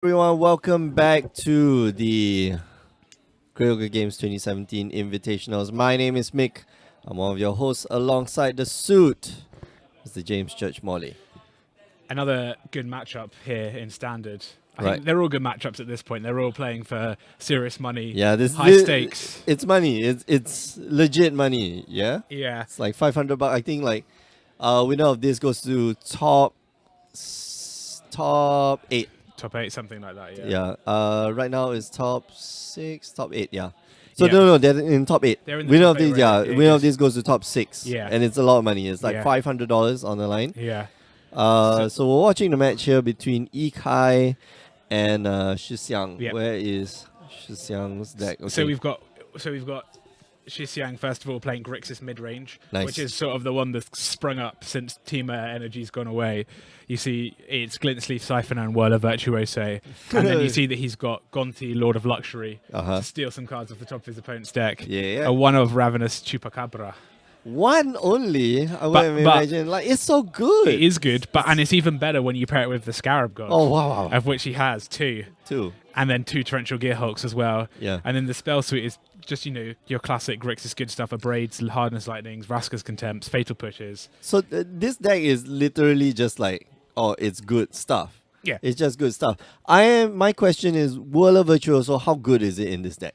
Everyone, welcome back to the GOGI Games 2017 Invitationals. My name is Mick. I'm one of your hosts alongside the suit, Mr. James Church Morley. Another good matchup here in Standard. I Right. think they're all good matchups at this point. They're all playing for serious money, Yeah, high stakes. It's money. It's legit money. Yeah, Yeah, it's like $500. I think winner of this goes to top eight. top 8, something like that. Yeah. Right now it's top 6, top 8. Yeah. So Yeah. no, they're in top 8. They're in the Winner top of eight this, right now. Yeah, winner of yes. this goes to top 6. Yeah. And it's a lot of money. It's like Yeah. $500 on the line. Yeah. So we're watching the match here between Kai and Shi Xiang. Yep. Where is Shi Xiang's deck? Okay. So we've got Shi Xiang first of all playing Grixis mid range, Nice. which is sort of the one that's sprung up since Teamer Energy's gone away. You see, it's Glintsleeve Siphon and Whirler Virtuoso, and then you see that he's got Gonti, Lord of Luxury, to steal some cards off the top of his opponent's deck. Yeah. A one of Ravenous Chupacabra. One only, I would But- imagine. Like, it's so good. It is good, and it's even better when you pair it with the Scarab God. Oh, wow. Of which he has 2. 2. And then 2 Torrential Gearhulks as well. Yeah. And then the spell suite is just, your classic Grixis good stuff, Abrades, Hardness Lightnings, Raska's Contempts, Fatal Pushes. So this deck is literally just like, oh, it's good stuff. Yeah. It's just good stuff. My question is, Whirler Virtuoso, how good is it in this deck?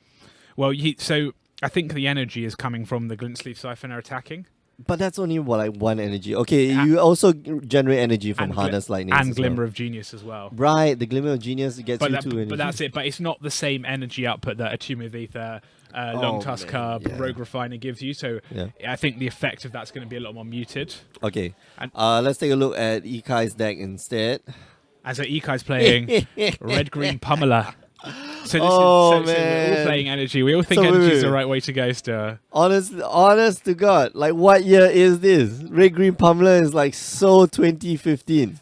Well, so I think the energy is coming from the Glintsleeve Siphoner attacking. But that's only like 1 energy. Okay, you also generate energy from Hardness Lightning. And Glimmer of Genius as well. Right, the Glimmer of Genius gets you 2 energy. But that's it. But it's not the same energy output that a Tomb of Ether, Long Tusk Cub, Rogue Refiner gives you. So I think the effect of that's going to be a lot more muted. Okay, And- let's take a look at Ikai's deck instead. And so Ikai's playing Red Green Pummeler. So we're man. all playing energy. We all think So energy is wait. the right way to go still. Honest to God, like what year is this? Red Green Pummeler is like so 2015.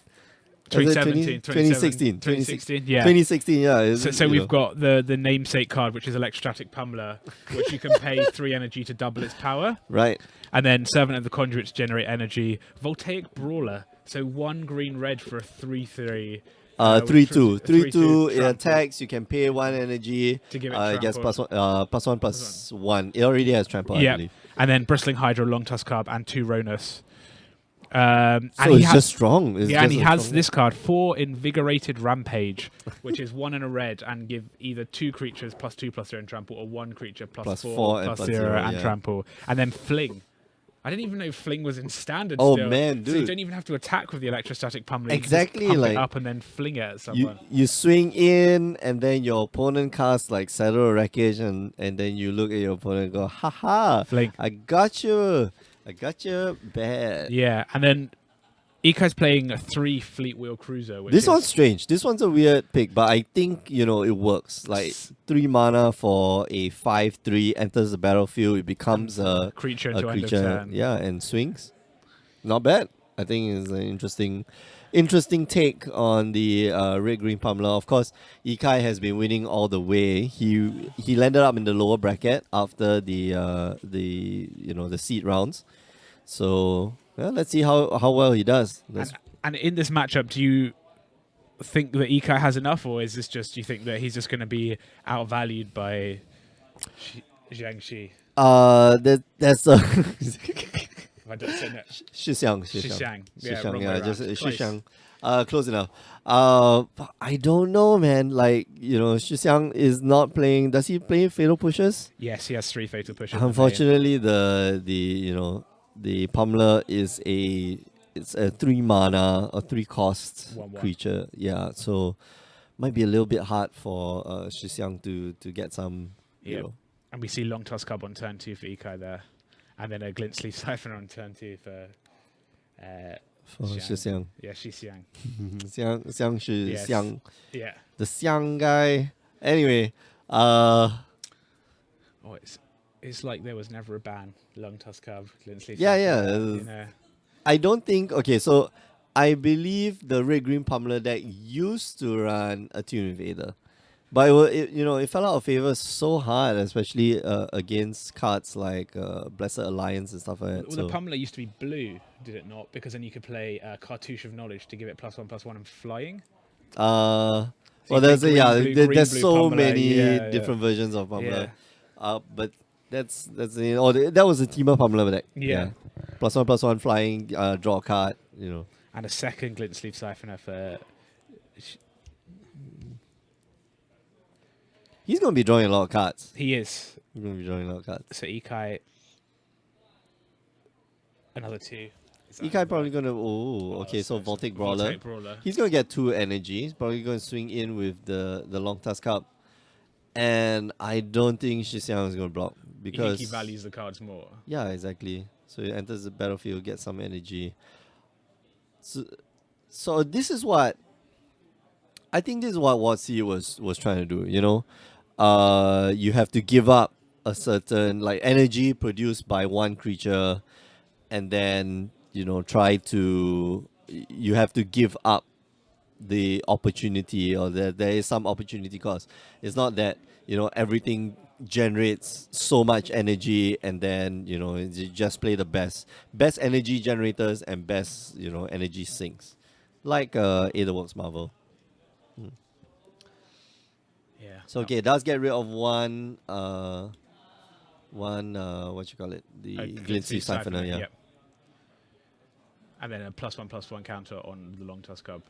2017, 2016. 2016, yeah. 2016, yeah. So we've got the namesake card, which is Electrostatic Pummeler, which you can pay 3 energy to double its power. Right. And then Servant of the Conduit to generate energy. Voltaic Brawler, so 1 green red for a 3/3. 3/2. 3/2, 3/2 it trample. attacks, you can pay 1 energy. To give it I guess trample. +1/+1. It already has trample, I Yeah, believe. and then Bristling Hydra, Long Tusk Cub, and 2 Ronus. So And it's just strong. It's and just he a has strong this card, 4 Invigorated Rampage, which is 1 and a red, and give either 2 creatures +2/+0 and trample, or 1 creature +4 and +0 and yeah. trample. And then Fling. I didn't even know Fling was in standard Oh, still. man, So you dude. don't even have to attack with the Electrostatic Pummeler. Exactly, You can just pump like, it up and then fling it at You, someone. you swing in, and then your opponent casts like Saddle of Wreckage, and then you look at your opponent and go, haha, Fling. I got you bad. Yeah, and then Ikai's playing a 3 Fleet Wheel Cruiser. Which This is, one's strange. This one's a weird pick, but I think, it works. Like 3 mana for a 5/3 enters the battlefield, it becomes a creature until end of creature, turn. yeah, and swings. Not bad. I think it's an interesting take on the Red Green Pummeler. Of course, Ikai has been winning all the way. He landed up in the lower bracket after the seed rounds. So let's see how well he does. And in this matchup, do you think that Ikai has enough, or is this just, do you think that he's just going to be outvalued by Jiangxi? That's a If I don't say no. Shi Xiang. Shi Xiang. Shi Yeah, Xiang, wrong way yeah, around. just Shi Close. Xiang. Close enough. But I don't know, man. Like, Shi Xiang is not playing. Does he play Fatal Pushes? Yes, he has 3 Fatal Pushes. Unfortunately, the Pummeler is it's a 3 mana or 3 cost 1/1. creature. Yeah, so might be a little bit hard for Shi Xiang to get some. Yeah. And we see Long Tusk Cub on turn 2 for Ikai there. And then a Glintsleeve Siphon on turn 2 for Shi Xiang. Yeah, Shi Xiang. Xiang Shi Yes. Xiang. Yeah. The Xiang guy. Anyway, Oh, it's like there was never a ban. Long Tusk Cub, Glintsleeve Siphon. yeah. I don't think. Okay, so I believe the Red Green Pummeler deck used to run a Tune Invader, but it fell out of favor so hard, especially against cards like Blessed Alliance and stuff like that. Well, so. the Pummeler used to be blue, did it not? Because then you could play Cartouche of Knowledge to give it +1/+1 and flying. So Well, you play there's green, blue, green, there's blue so pummeler. many Yeah, different versions of yeah. Pummeler. But that's that was a teamer Pummeler deck. Yeah. +1/+1 flying, draw a card. And a second glint sleeve siphoner for. He's gonna be drawing a lot of cards. He is. He's gonna be drawing a lot of cards. So Ikai. Another 2. Ikai probably gonna. Oh, okay. So Voltaic Brawler. Voltaic Brawler. He's gonna get 2 energy. He's probably gonna swing in with the Long Tusk Cup. And I don't think Shi Xiang is gonna block because You think he values the cards more? yeah, exactly. So he enters the battlefield, gets some energy. So this is what I think. This is what WotC was trying to do. You have to give up a certain like energy produced by one creature, and then try to you have to give up the opportunity, or there is some opportunity cost. It's not that everything generates so much energy and then you just play the best energy generators and best energy sinks, like Aetherworks Marvel. Yeah. So okay, it does get rid of one what you call it, the glint sleeve siphoner. Yeah. Yep. And then a +1/+1 counter on the Long Tusk Cub.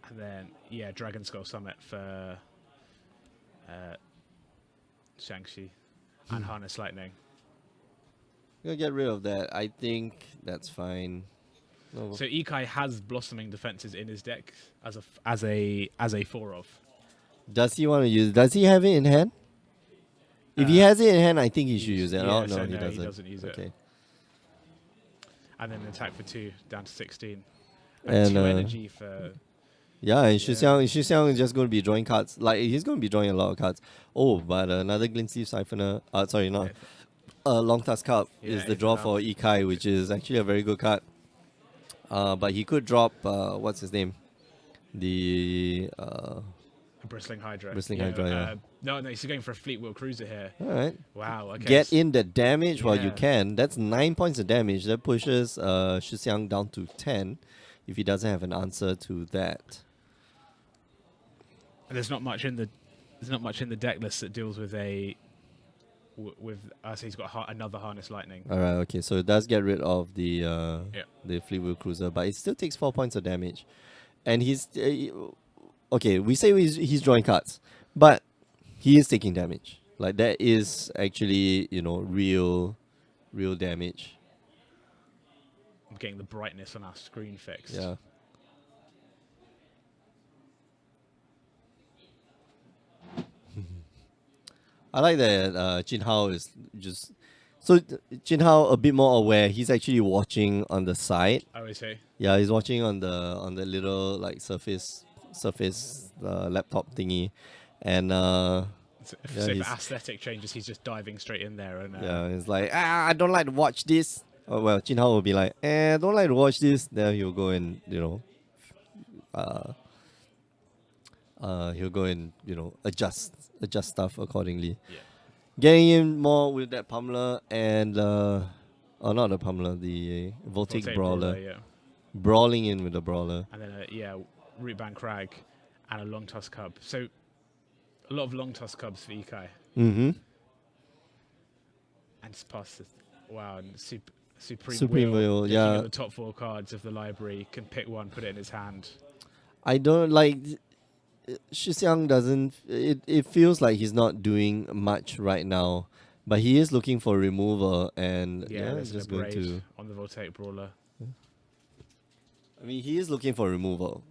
And then, Dragon Skull Summit for Shang-Chi and Harness Lightning. Gonna get rid of that. I think that's fine. No. So Ikai has Blossoming Defenses in his deck as a 4-of. Does he want to use? Does he have it in hand? If he has it in hand, I think he should use it. Yeah, No, so he doesn't. He doesn't use okay. it. And then attack for 2 down to 16. And 2 energy for. Yeah, and Shi Xiang is just going to be drawing cards. Like, he's going to be drawing a lot of cards. Oh, but another glint sleeve siphoner. Sorry, not. Long Tusk Cup is the draw for Ikai, which is actually a very good card. But he could drop what's his name? The Bristling Hydra. Bristling Hydra, yeah. No, he's going for a Fleet Wheel Cruiser here. All right. Wow. Okay. Get in the damage while you can. That's 9 points of damage. That pushes Shi Xiang down to 10 if he doesn't have an answer to that. And there's not much in the deck list that deals with so he's got another Harness Lightning. All right. Okay. So it does get rid of the Fleet Wheel Cruiser, but it still takes 4 points of damage, and he's okay. We say he's drawing cards, but he is taking damage. Like, that is actually real damage. I'm getting the brightness on our screen fixed. Yeah. I like that Jin Hao is just... So Jin Hao a bit more aware. He's actually watching on the side. Oh, is he? Yeah, he's watching on the little like surface laptop thingy, and So for aesthetic changes, he's just diving straight in there, and he's like, I don't like to watch this. Oh, well, Jin Hao will be like, I don't like to watch this. Then he'll go and he'll go and adjust stuff accordingly. Yeah. Getting in more with that pummeler and not the pummeler, the Voltaic Brawler. Yeah. Brawling in with the Brawler. And then Rootband Crag and a Long Tusk Cub. So a lot of Long Tusk Cubs for Ikai. Mm-hmm. And Spas, wow, and Supreme Will, looking yeah. at the top 4 cards of the library, can pick one, put it in his hand. I don't like... Shi Xiang doesn't... It feels like he's not doing much right now, but he is looking for removal, and there's just an going to... on the Voltaic Brawler. I mean, he is looking for removal.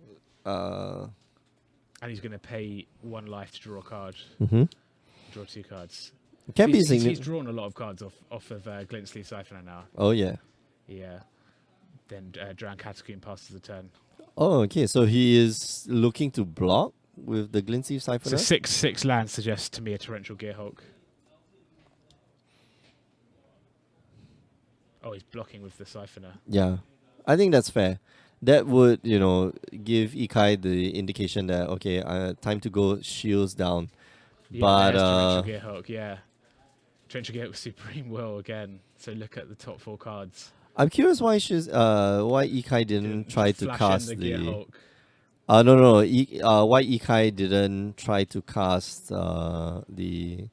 And he's going to pay 1 life to draw a card. Mm-hmm. Draw 2 cards. Can be He's significant. drawn a lot of cards off of Glint Sleeve Siphoner now. Oh, yeah. Yeah. Then Drown Catacomb passes the turn. Oh, okay. So he is looking to block with the Glint Sleeve Siphoner? So 6/6 land suggests to me a Torrential Gearhulk. Oh, he's blocking with the Siphoner. Yeah. I think that's fair. That would, give Ikai the indication that, okay, time to go shields down. Yeah, but Torrential Gearhulk, yeah. Torrential Gearhulk Supreme Will again. So look at the top 4 cards. I'm curious why why Ikai didn't try to Flash cast in the Gear the. Hulk. No. Why Ikai didn't try to cast the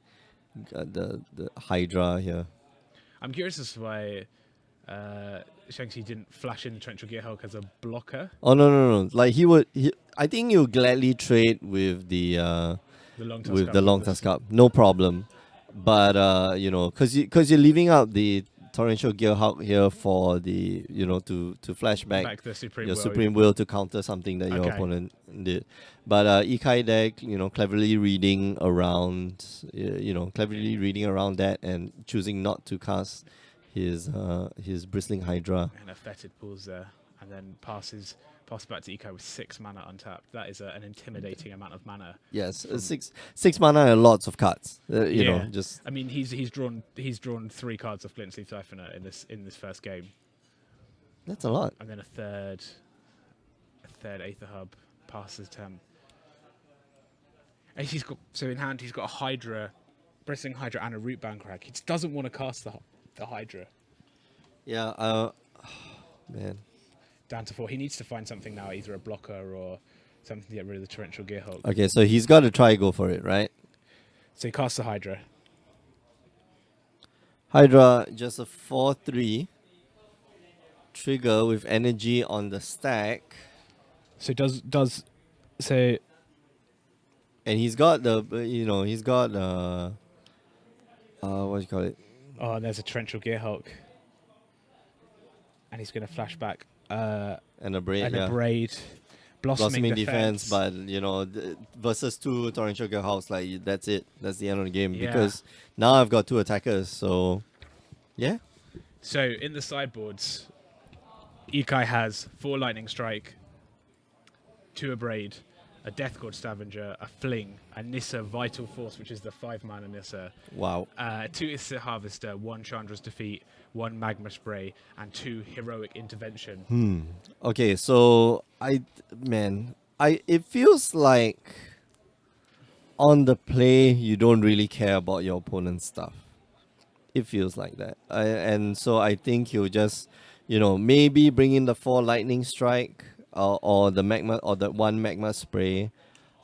Hydra here? I'm curious as to why Shang-Chi didn't flash in the Torrential Gear Hulk as a blocker. Oh no! Like he would. I think he'll gladly trade with The long tusk with up the long with tusk up, no problem. But you know, because you're leaving out the torrential gear Hulk here for the to flash back the Supreme your Will. Supreme Will to counter something that your Okay. opponent did. But Ikai deck, cleverly reading around, cleverly reading around that and choosing not to cast his bristling Hydra. And a fetid pulls there, and then passes back to Ikai with 6 mana untapped. That is an intimidating amount of mana. Yes, six mana and lots of cards. You know, just. I mean, he's drawn 3 cards of Glint Sleeve Siphoner in this first game. That's a lot. And then a third Aether Hub passes turn. And in hand he's got a Hydra, Bristling Hydra, and a Rootbound Crag. He just doesn't want to cast the Hydra. Yeah. Man. Down to 4. He needs to find something now, either a blocker or something to get rid of the Torrential Gear Hulk. Okay, so he's got to try go for it, right? So he casts the Hydra. Hydra, just a 4/3 trigger with energy on the stack. So does say. And he's got the what do you call it? Oh, and there's a Torrential Gear Hulk. And he's going to flash back. And a braid, a braid. Blossoming defense, but versus 2 torrential gear Hulks, like that's it. That's the end of the game because now I've got 2 attackers. So, yeah. So in the sideboards, Ikai has 4 Lightning Strike, 2 Abrade, a Death Gorge Scavenger, a Fling, a Nissa Vital Force, which is the 5 mana Nissa. Wow. 2 Issa Harvester, 1 Chandra's Defeat, 1 Magma Spray, and 2 Heroic Intervention. Okay, so it feels like on the play you don't really care about your opponent's stuff. It feels like that, and so I think you'll just, maybe bring in the 4 Lightning Strike, or the magma, or the 1 Magma Spray,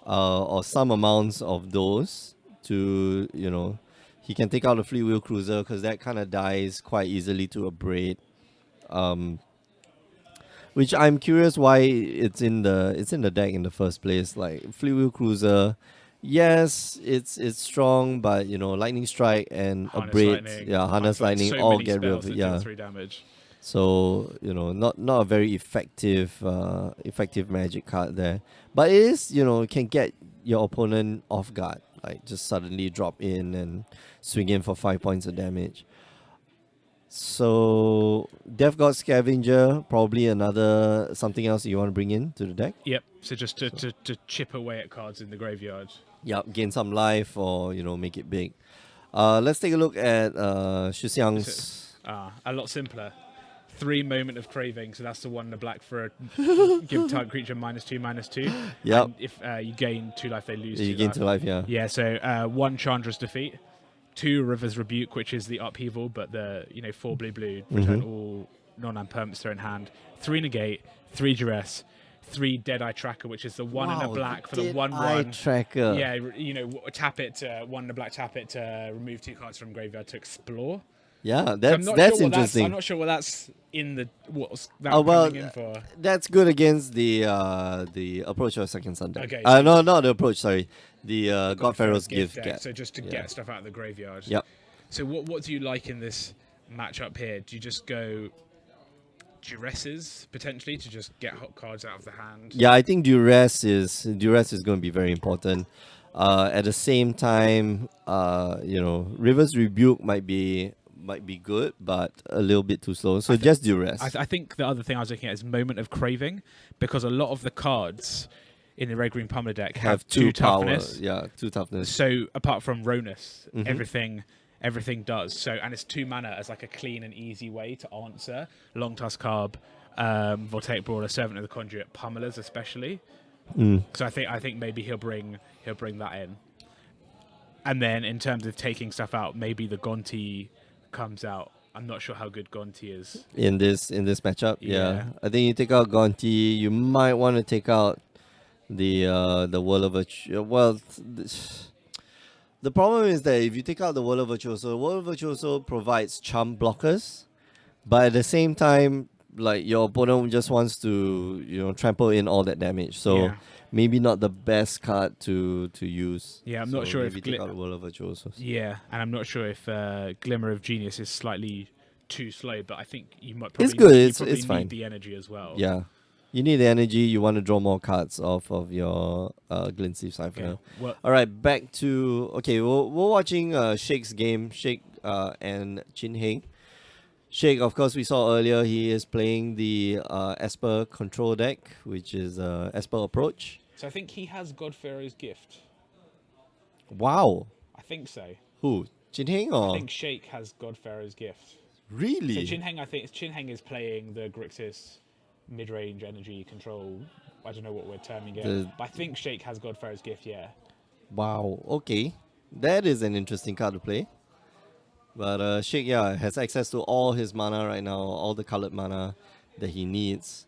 or some amounts of those to, he can take out the Fleet Wheel Cruiser because that kind of dies quite easily to a Braid. Which I'm curious why it's in the deck in the first place. Like Fleet Wheel Cruiser, yes, it's strong, but Lightning Strike and Harness a Braid, Lightning, Harness Lightning, so all many get rid of spells it. that Yeah. deal 3 damage. So not a very effective magic card there, but it is can get your opponent off guard, like just suddenly drop in and swing in for 5 points of damage. So Death God Scavenger, probably another something else you want to bring in to the deck. Yep. So just to chip away at cards in the graveyard. Yep, gain some life or make it big. Let's take a look at Shi Xiang's. A lot simpler. 3 Moment of Craving, so that's the 1 in the black for a give type creature -2/-2. Yep. And if you gain 2 life, they lose. You 2 gain life. 2 life, yeah. Yeah. So 1 Chandra's Defeat, 2 River's Rebuke, which is the upheaval, but the 4 blue return all non-land permanents they're in hand. 3 Negate, 3 Duress, 3 Deadeye Tracker, which is the 1 in the black for the 1/1 tracker. Yeah, tap it, 1 in the black, tap it to remove 2 cards from graveyard to explore. Yeah, So that's interesting. I'm not sure what that's in the what's that coming in for. That's good against the approach of Second Sun deck. Okay, No, not the approach. Sorry, the God Pharaoh's gift. deck, so just to get stuff out of the graveyard. Yep. So what do you like in this matchup here? Do you just go Duresses potentially to just get hot cards out of the hand? Yeah, I think Duress is going to be very important. At the same time, River's Rebuke might be good, but a little bit too slow. So just Duress. I think the other thing I was looking at is Moment of Craving, because a lot of the cards in the red green Pummeler deck have 2 toughness. Yeah, 2 toughness. So apart from Ronus, everything does. So, and it's 2 mana as like a clean and easy way to answer Long Tusk Carb, Voltaic Brawler, Servant of the Conduit, Pummelers especially. So I think maybe he'll bring that in. And then in terms of taking stuff out, maybe the Gonti comes out I'm not sure how good Gonti is. in this matchup. Yeah. Yeah. I think you take out Gonti, you might want to take out the Whirler Virtuoso. Well, the problem is that if you take out the Whirler Virtuoso provides charm blockers, but at the same time, like your opponent just wants to trample in all that damage. So Yeah. maybe not the best card to use. Yeah, I'm so not sure if maybe take out the Whirler Virtuoso. Yeah, and I'm not sure if Glimmer of Genius is slightly too slow, but I think you might probably It's good. you It's probably fine. need the energy as well. Yeah. You need the energy. You want to draw more cards off of your Glint Sleeve Siphoner. Okay. Well, All right, back to... Okay, we're watching Sheik's game. Sheik and Heng. Sheik, of course, we saw earlier, he is playing the Esper control deck, which is Esper Approach. so I think he has Godpharaoh's Gift. Wow. I think so. Who? Heng or... I think Sheik has Godpharaoh's Gift. Really? So Chin Heng is playing the Grixis mid-range energy control. I don't know what we're terming it, but I think Sheik has Godpharaoh's Gift. Yeah. Wow. Okay, that is an interesting card to play. But Sheik, yeah, has access to all his mana right now, all the colored mana that he needs.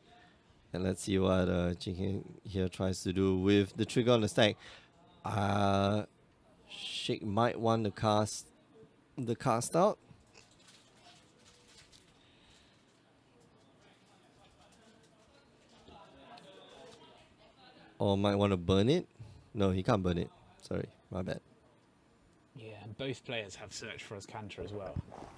And let's see what Heng here tries to do with the trigger on the stack. Sheik might want to cast the cast out. Or might want to burn it. No, he can't burn it. Sorry, my bad. Yeah, and both players have Search for Azcanta as well.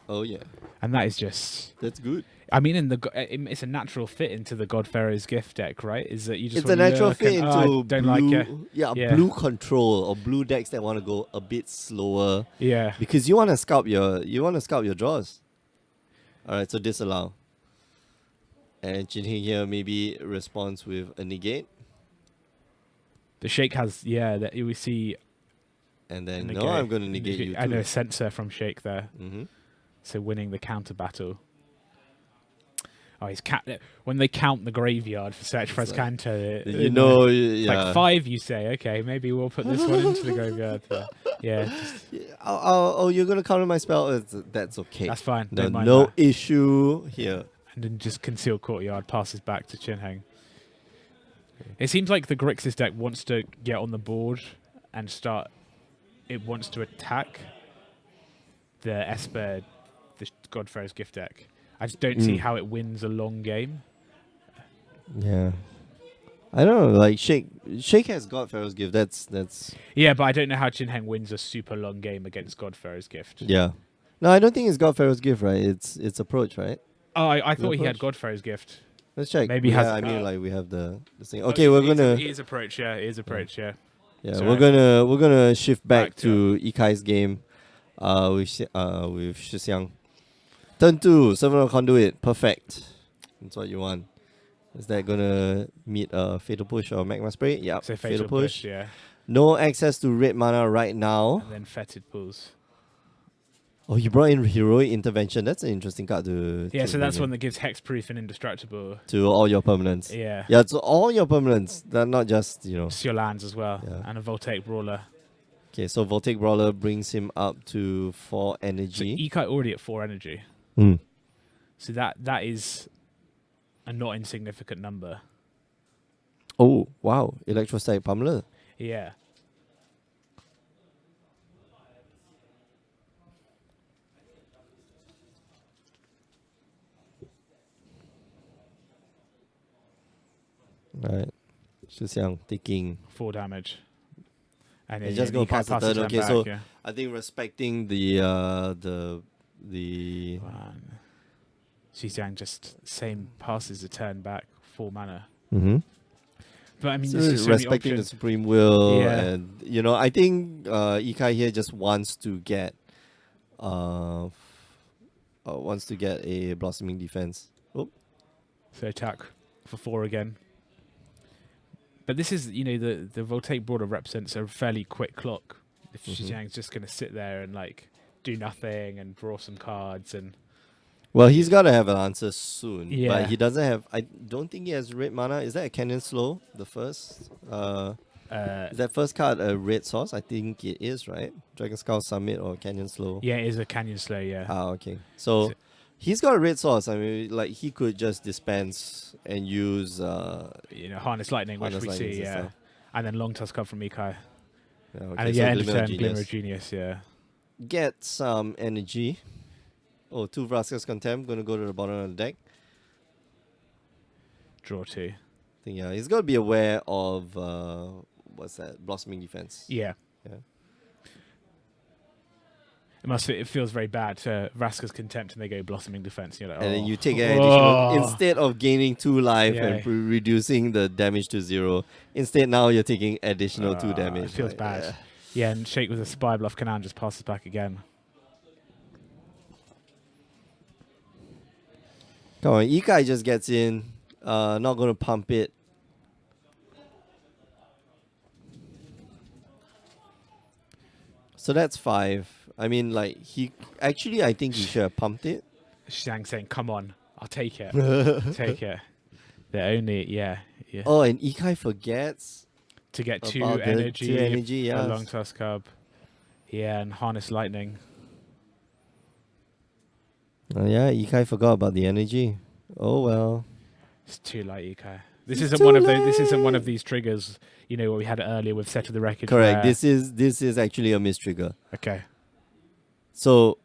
Oh yeah, And that is just... that's good. I mean, it's a natural fit into the Godpharaoh's Gift deck, right? Is that you just It's a natural look fit and, into I blue, don't like it. Yeah. blue control or blue decks that want to go a bit slower Yeah. because you want to scalp your draws. All right, so disallow. And Jinheng here maybe responds with a negate, The Sheik has, that we see. and then negate. no, I'm going to negate you I know too. a sensor from Sheik there. Mm-hmm. So winning the counter battle. Oh, he's when they count the graveyard for Search for It's like, Azcanta. Yeah. Like 5, you say. Okay, maybe we'll put this one into the graveyard. Yeah, You're going to counter my spell? That's okay. that's fine. No, Don't mind no that. issue here. And then just Conceal Courtyard passes back to Chin Heng. It seems like the Grixis deck wants to get on the board and start. It wants to attack the Esper, the Godpharaoh's Gift deck. I just don't see how it wins a long game. Yeah. I don't know, like Sheik has Godpharaoh's Gift. That's Yeah, but I don't know how Chin Heng wins a super long game against Godpharaoh's Gift. yeah. No, I don't think it's Godpharaoh's Gift, right? It's approach, right? Oh, I thought he had approach? Godpharaoh's Gift. Let's check. Maybe he has- I mean, like we have the thing. Oh, Okay, he we're is- gonna He is approach, yeah. He is approach, yeah. yeah Sorry. we're gonna shift back Back to Ikai's game, with Shi Xiang. Turn 2, Servant of Conduit, perfect. That's what you want. Is that gonna meet a Fatal Push or Magma Spray? Yeah, So Fatal Push, yeah. No access to red mana right now. And then Fetid Pulls. Oh, you brought in Heroic Intervention. That's an interesting card to Yeah, to so that's bring one in that gives Hexproof and Indestructible. to all your permanents. Yeah. Yeah, to all your permanents. They're not just It's your lands as well. Yeah. And a Voltaic Brawler. Okay, so Voltaic Brawler brings him up to 4 So energy. Ikai already at 4 energy. Hmm. So that is a not insignificant number. Oh, wow. Electrostatic Pummeler. Yeah. Right. Shi Xiang taking. 4 damage. And It's then just gonna Ikai pass the passes turn. them Okay, back, so yeah. I think respecting the Shi Xiang just same passes the turn back, 4 mana. mm-hmm. But I mean, So this is so many respecting the options. Supreme Will, Yeah. and I think Ikai here just wants to get a blossoming defense. Oh, So attack for 4 again. But this is, the Voltaic Brawler represents a fairly quick clock. If Shi Xiang's just going to sit there and do nothing and draw some cards and well, he's got to have an answer soon. Yeah. But he doesn't have. I don't think he has red mana. Is that a Canyon Slow? The first. Is that first card a red source? I think it is, right? Dragon Skull Summit or Canyon Slow. yeah, it is a Canyon Slow, yeah. Ah, okay. So He's got a red source. I mean, like he could just dispense and use Harness Lightning, which Harness we Lightnings see, and yeah. stuff. And then Long Tusk Cub from Ikai. Yeah, okay, And so end of Glimmer of turn, Glimmer Genius. of Genius, yeah. Get some energy. Oh, 2 Vraska's Contempt. Gonna go to the bottom of the deck. Draw 2. I think, yeah, he's got to be aware of what's that? Blossoming Defense. Yeah. Yeah. It feels very bad to Vraska's Contempt and they go Blossoming Defense. You're like, And then oh. you take an additional Oh. instead of gaining 2 life Yeah. and reducing the damage to 0. Instead, now you're taking additional 2 damage. It feels Like, bad. Yeah, and Sheik with a Spy Bluff Canaan just passes back again. Come on, Ikai just gets in. Not gonna pump it. So that's 5. I mean, like I think he should have pumped it. Shi Xiang saying, "Come on, I'll take it, take it." They're only, yeah. Oh, and Ikai forgets To get 2 about the energy, 2 energy, yeah. a Long Tusk Cub. Yeah, and Harness Lightning. Oh yeah, Ikai forgot about the energy. Oh well. It's too late, Ikai. It's This isn't too one of those. This isn't one late. of these triggers. Where we had it earlier with Set of the Wreckage. Correct. where- This is actually a mistrigger. Okay. So,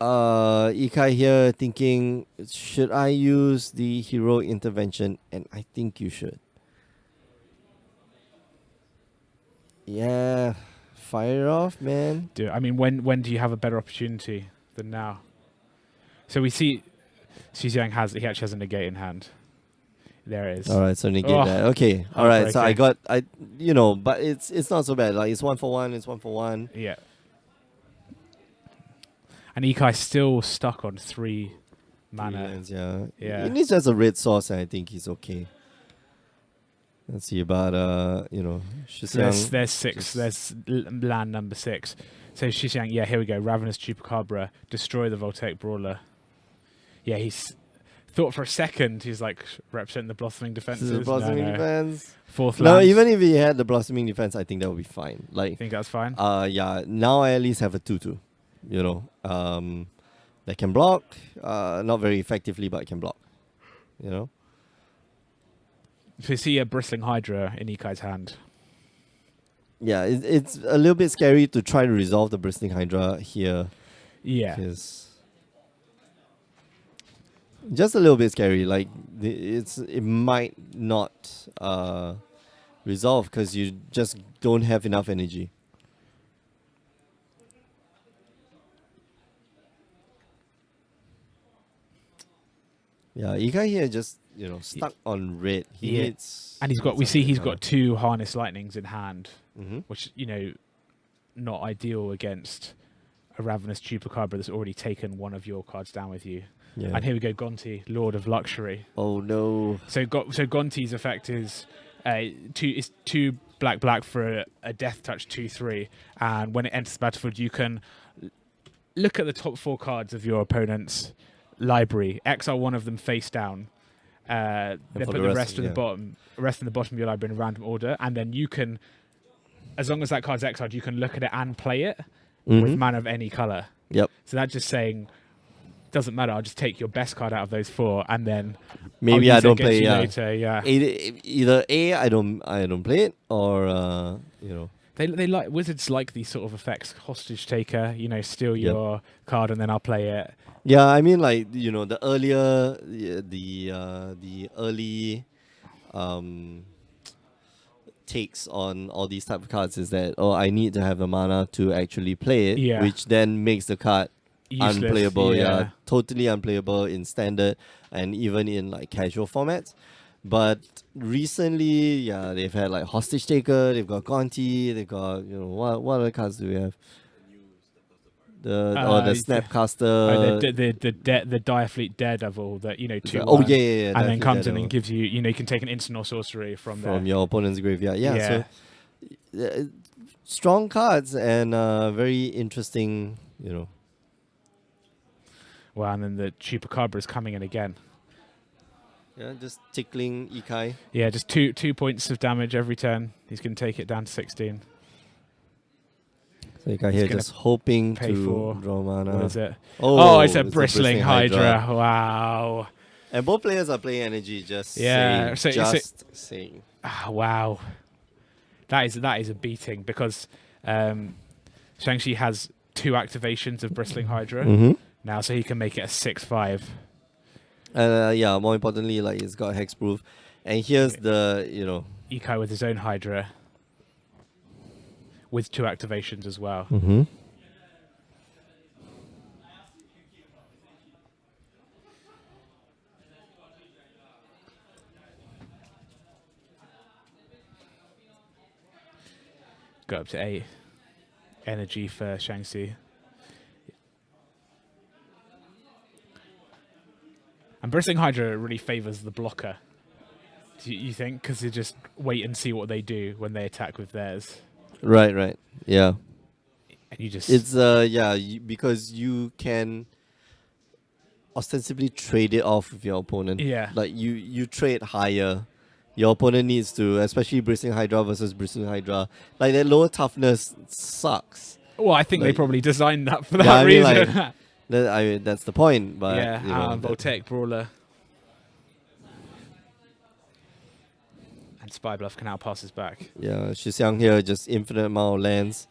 Ikai here thinking, should I use the heroic intervention? And I think you should. Yeah, fire it off, man. I mean, when do you have a better opportunity than now? So we see Shi Xiang he actually has a negate in hand. There it is. All right, so negate Oh, that. Okay, all right. So heartbreaking. but it's not so bad. Like it's 1 for 1. It's 1 for 1. Yeah. And Ikai's still stuck on 3 mana. 3 lands, yeah. Yeah. He needs just a red source, and I think he's okay. Let's see about Shi So Xiang. there's 6. There's land number 6. So Shi Xiang, yeah, here we go. Ravenous Chupacabra, destroy the Voltaic Brawler. Yeah, he's thought for a second he's like representing the Blossoming This Defenses. is the blossoming defense. 4th No, land. even if he had the blossoming defense, I think that would be fine. You Like, think that's fine? yeah. Now I at least have a 2/2. That can block. Not very effectively, but can block. So you see a Bristling Hydra in Ikai's hand. Yeah, it's a little bit scary to try to resolve the Bristling Hydra here. Yeah. Because just a little bit scary. Like it might not resolve because you just don't have enough energy. Yeah, Ikai here just stuck on red. He Yeah. needs, And he's got 2 Harness Lightnings in hand, Mm-hmm. which, not ideal against a Ravenous Chupacabra that's already taken one of your cards down with you. Yeah. And here we go, Gonti, Lord of Luxury. Oh no. So Gonti's effect is 2 black for a Death Touch 2/3, and when it enters the battlefield, you can look at the top 4 cards of your opponent's library, exile one of them face down, then for put the the rest, rest in the bottom of your library in a random order, and then you can, as long as that card's exiled, you can look at it and play it with mana of any color. Yep. So that's just saying, doesn't matter. I'll just take your best card out of those 4, and then Maybe I'll I use it don't against play. you Yeah. later. Yeah. Either I don't play it, or They like wizards like these sort of effects. Hostage taker, steal your card and then I'll play it. Yeah, I mean, like the earlier the early takes on all these type of cards is that I need to have the mana to actually play it, Yeah. which then makes the card Useless, unplayable. Yeah, totally unplayable in standard and even in like casual formats. But recently, yeah, they've had like Hostage Taker, they've got Gonti, they've got what other cards do we have? The Snapcaster. The Direfleet Daredevil that 2. Oh yeah, and then comes in Daredevil. and gives you you can take an instant or sorcery from there. your opponent's graveyard. Yeah, Yeah. so strong cards and very interesting. Well, and then the Chupacabra is coming in again. Yeah, just tickling Ikai. Yeah, just 2 points of damage every turn. He's going to take it down to 16. So Ikai here just hoping pay to for draw mana. What is it? Oh, It's a bristling hydra. Wow. And both players are playing energy, just Yeah, saying. Saying. Wow. That is a beating because Shang-Chi has 2 activations of bristling hydra now, so he can make it a 6/5. Yeah, more importantly, like it's got hexproof. And here's the, Ikai with his own hydra with 2 activations as well. Go up to 8 energy for Shang-Chi. And Bristling Hydra really favours the blocker. Do you think? Because you just wait and see what they do when they attack with theirs. Right. Yeah. And you just... It's, because you can ostensibly trade it off with your opponent. Yeah. Like, you trade higher. Your opponent needs to, especially Bristling Hydra versus Bristling Hydra. Like, that lower toughness sucks. Well, I think they probably designed that for that reason. That's the point. But yeah, Voltaic Brawler. And Spy Bluff can now pass us back. Yeah, Shi Xiang here, just infinite amount of lands.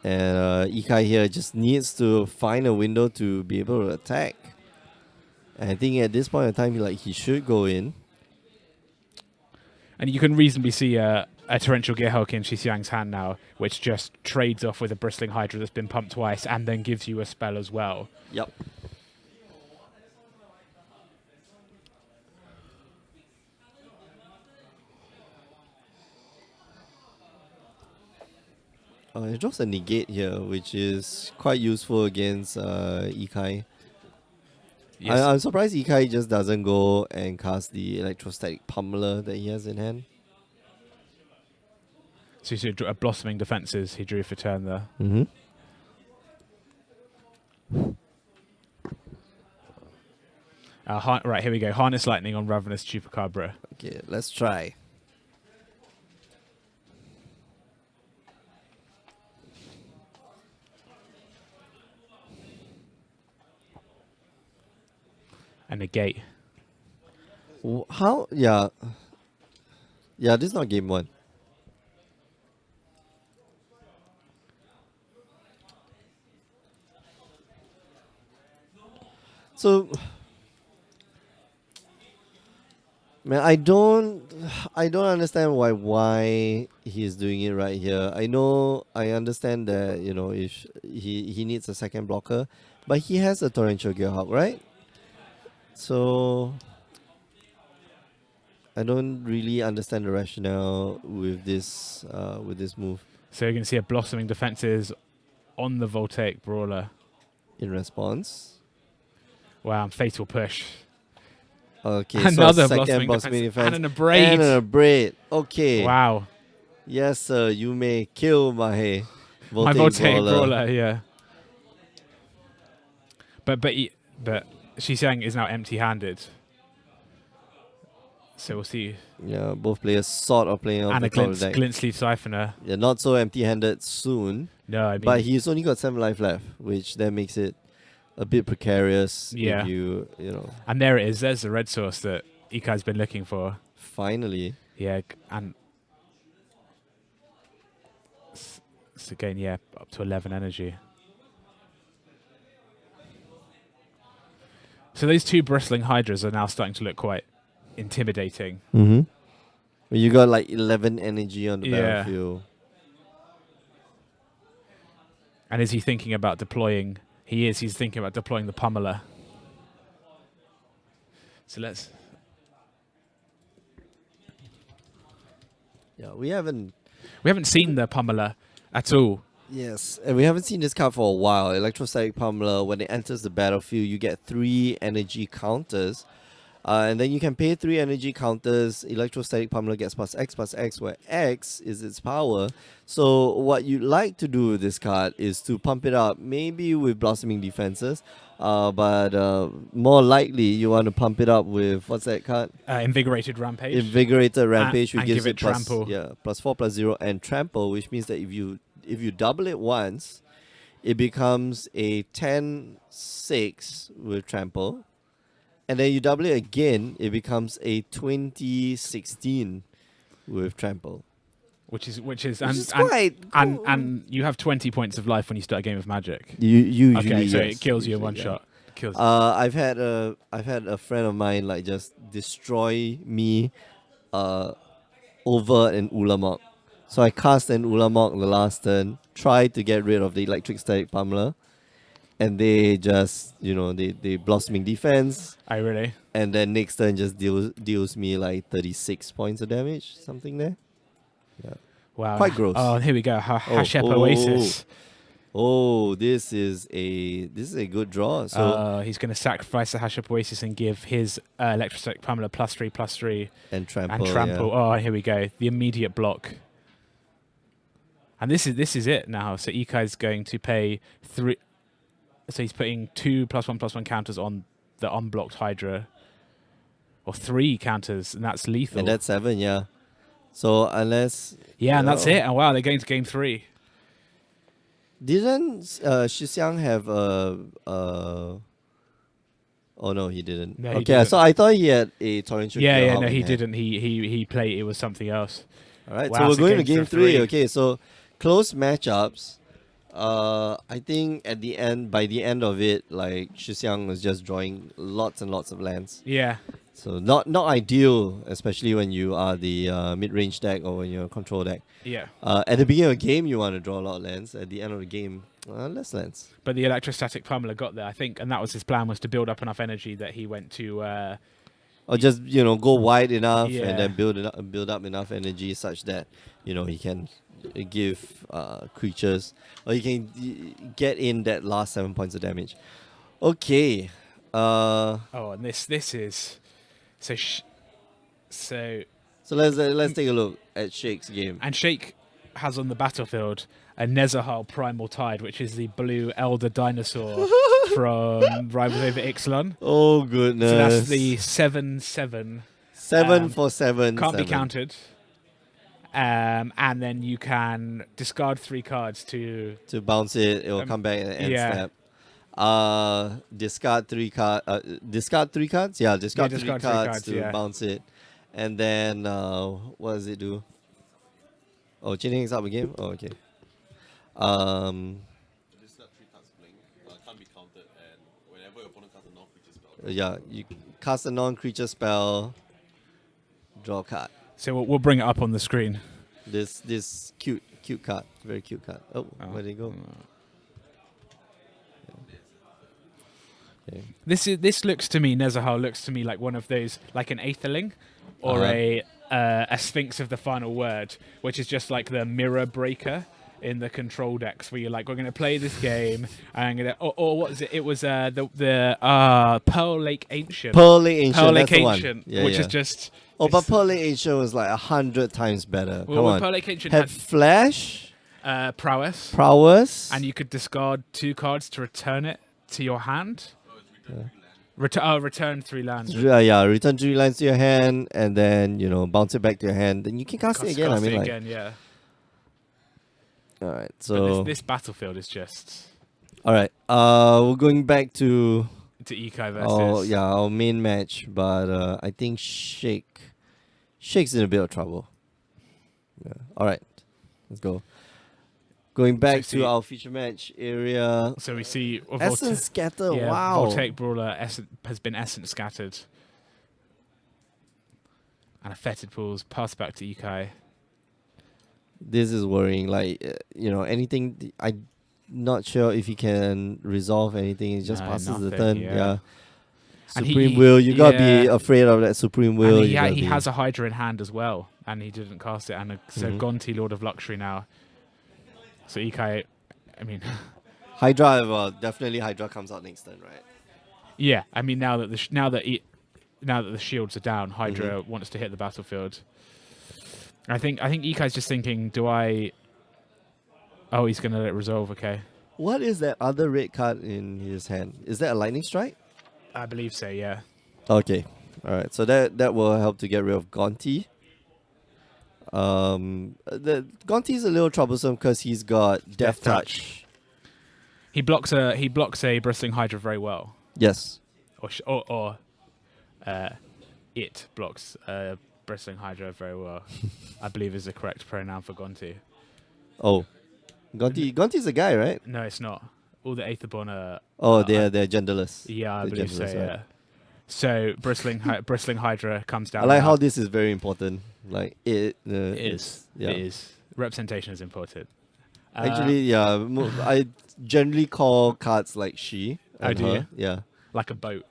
And Ikai here just needs to find a window to be able to attack. And I think at this point in time, he should go in. And you can reasonably see a Torrential Gearhulk in Shi Xiang's hand now, which just trades off with a Bristling Hydra that's been pumped twice and then gives you a spell as well. Yep. It draws a negate here, which is quite useful against Ikai. Yes. I'm surprised Ikai just doesn't go and cast the Electrostatic Pummeler that he has in hand. So you see a Blossoming Defenses he drew for turn there. Right, here we go. Harness Lightning on Ravenous Chupacabra. Okay, let's try. And negate. How? Yeah. Yeah, this is not game 1. So, man, I don't understand why he's doing it right here. I understand that if he needs a second blocker, but he has a Torrential Gearhulk, right? So I don't really understand the rationale with this move. So you're going to see a Blossoming Defenses on the Voltaic Brawler. In response. Wow, Fatal Push. Okay, another so second Blossoming Defense. And an Abrade. And an Abrade. Okay. Wow. Yes, sir, you may kill my Voltaic Brawler, yeah. But Shi Xiang is now empty-handed. So we'll see. Yeah, both players sort of playing off the top of the deck. Glint Sleeve Siphoner. Yeah, not so empty-handed soon. No, I mean... But he's only got 7 life left, which then makes it a bit precarious. Yeah. If you know. And there it is. There's the red source that Ikai's been looking for. Finally. Yeah, and... So again, yeah, up to 11 energy. So those 2 Bristling Hydras are now starting to look quite intimidating. You got like 11 energy on the battlefield. And is he thinking about deploying? He is. He's thinking about deploying the Pummeler. So let's... Yeah, we haven't seen the Pummeler at all. Yes, and we haven't seen this card for a while. Electrostatic Pummeler, when it enters the battlefield, you get 3 energy counters. And then you can pay 3 energy counters. Electrostatic Pummeler gets +X, where X is its power. So what you'd like to do with this card is to pump it up, maybe with Blossoming Defenses. But more likely, you want to pump it up with, what's that card? Invigorated Rampage. Invigorated Rampage, which and gives give it Trample. +4/+0 and Trample, which means that if you you double it once, it becomes a 10-6 with trample, and then you double it again, it becomes a 20-16 with trample. Which is quite cool. and you have 20 points of life when you start a game of Magic. You usually, Okay, so yes, it kills you in usually, one yeah. shot. Kills. I've had a friend of mine like just destroy me over an Ulamog. So I cast an Ulamog the last turn, tried to get rid of the electric static pummeler, and they just, they blossoming defense, I really. and then next turn just deals me like 36 points of damage, something there. Yeah. Wow. Quite gross. Oh, here we go. Hashep oh, Oasis. Oh, this is a good draw. So He's going to sacrifice the Hashep Oasis and give his electrostatic pummeler +3/+3 and trample. Yeah. Oh, here we go. The immediate block. And this is it now. So Ikai's going to pay 3. So he's putting 2 +1/+1 counters on the unblocked Hydra, or 3 counters, and that's lethal. And that's 7, yeah. So unless and that's it. And wow, they're going to game 3. Didn't Shi Xiang have oh no, he didn't. No, he okay, didn't. so I thought he had a torrential. No, he didn't. He played. It was something else. All right, Wow, so we're so going to game game for 3. 3. Okay, so close matchups. I think by the end of it, like Shi Xiang was just drawing lots and lots of lands. Yeah. So not ideal, especially when you are the mid-range deck or when you're a control deck. Yeah. At the beginning of the game, you want to draw a lot of lands. At the end of the game, less lands. But the electrostatic pummeler got there, I think, and that was his plan, was to build up enough energy that he went to. Or just go wide enough Yeah. and then build up enough energy such that he can give creatures, or he can get in that last 7 points of damage. Okay. and this is so. So let's take a look at Sheik's game. And Sheik has on the battlefield a Nezahal Primal Tide, which is the blue elder dinosaur from Rivals Over Ixalan. Oh goodness! So that's the 7/7. 7 for 7. Can't be 7. counted. And then you can discard 3 cards to bounce it. It will come back at end yeah. step. Discard 3 cards. Discard 3 cards. Yeah, discard 3 cards to bounce it. And then what does it do? Oh, chaining is up again. Oh, okay. Discard 3 cards blink. Can't be counted, and whenever your opponent casts a non-creature spell. Yeah, you cast a non-creature spell. Draw a card. So we'll bring it up on the screen. This cute card, very cute card. Oh, where'd it go? Okay. This looks to me, Nezahal looks to me like one of those, like an Aetherling, or a Sphinx of the Final Word, which is just like the mirror breaker in the control decks, where you're like, we're going to play this game, and I'm gonna, or what is it? It was the Pearl Lake Ancient. Pearl Lake Ancient. Pearl Lake that's the Ancient, one. Yeah, which yeah. is just. Oh, but Pearl Lake Ancient was like 100 times better. Well, Come on. Pearl Lake Ancient had flash, had prowess, prowess, and you could discard 2 cards to return it to your hand. Return 3 lands. return 3 lands to your hand, and then bounce it back to your hand. Then you can cast it again. Cast it again, yeah. All right, But so this battlefield is just all right. We're going back to Ikai versus. our main match, but I think Sheik's in a bit of trouble. Yeah. All right, let's go. Going back to our feature match area. So we see Essence Scatter. Yeah, Wow. Voltaic Brawler has been Essence Scattered. And a Fetid Pools pass back to Ikai. This is worrying. Like anything. I'm not sure if he can resolve anything. He just passes the nothing, turn. yeah. Yeah. And Supreme Will. You gotta be afraid of that Supreme Will. And he has a Hydra in hand as well, and he didn't cast it. And so Gonti, Lord of Luxury now. So Ikai, I mean, Hydra. Well, definitely Hydra comes out next turn, right? yeah. I mean, now that the shields are down, Hydra wants to hit the battlefield. I think Ikai's just thinking, do I? Oh, he's gonna let it resolve. Okay. What is that other red card in his hand? Is that a Lightning Strike? I believe so. Yeah. Okay. All right. So that will help to get rid of Gonti. The Gonti's a little troublesome because he's got Death Touch. He blocks a bristling hydra very well. Yes. Or it blocks a bristling hydra very well. I believe is the correct pronoun for Gonti. Oh, Gonti's a guy, right? No, it's not. All the Aetherborn are. Oh, they're genderless. Yeah, I They're believe so. genderless, Yeah. right? So bristling hydra comes down. I like now. how this is very important. Like It is. Yeah. It is. Representation is important. Actually, yeah. I generally call cards like she. Oh, And do her. you? Yeah. Like a boat,